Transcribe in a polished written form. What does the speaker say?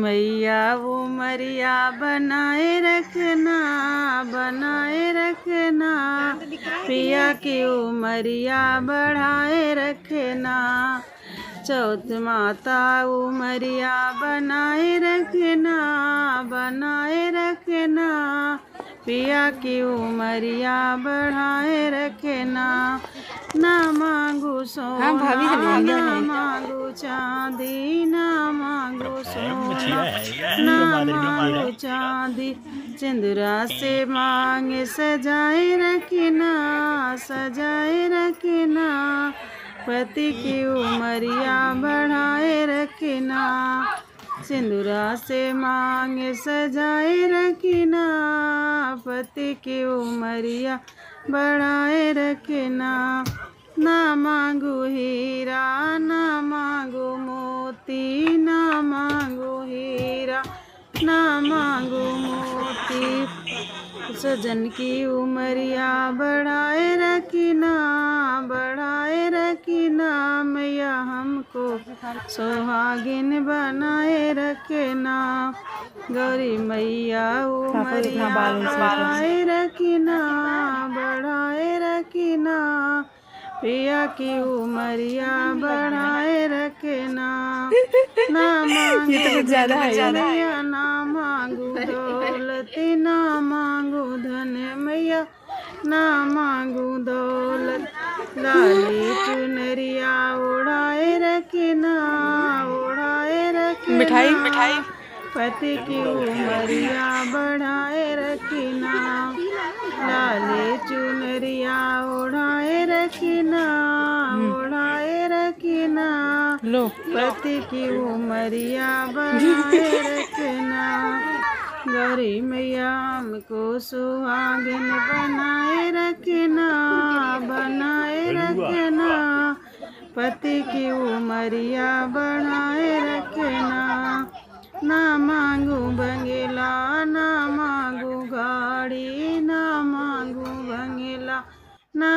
मैया उमरिया बनाए रखना, बनाए रखना, पिया की उमरिया बढ़ाए रखना। चौथ माता उमरिया बनाए रखना, बनाए रखना, पिया की उमरिया बढ़ाए रखना। ना मांगू सोना, ना मांगू चांदी, ना मांगू सोना, ना मांगू चांदी, सिंदूरा से मांग सजाए रखना, सजाए रखना, पति की उमरिया बढ़ाए रखना। सिंदूरा से मांग सजाए रखना, पति की उमरिया बढ़ाए रखना। ना मांगू हीरा, ना मांगू मोती, ना मांगू हीरा, ना मांगू मोती, सजन की उमरिया बढ़ाए रखना, बढ़ाए रखना, मैया हमको सुहागिन बनाए रखना। गौरी मैया उमरिया बढ़ाए रखना, बढ़ाए रखना, पिया की उमरिया बढ़ाए रखना। ना मांगू मैया, ना मांगू दौलत, ना मांगू धन मैया, ना मांगू दौलत, लाली चुनरिया उड़ाए रखना, उड़ाए रखना, मिठाई मिठाई, पति की उमरिया बढ़ाए रखना। लाली चुनरिया उड़ाए रखना, उड़ाए रखना, पति की उमरिया बढ़ाए रखना। गौरी मैया हमको सुहागिन बनाए रखना, बनाए रखना, पति की उमरिया बढ़ाए रखना। ना मांगू बंगे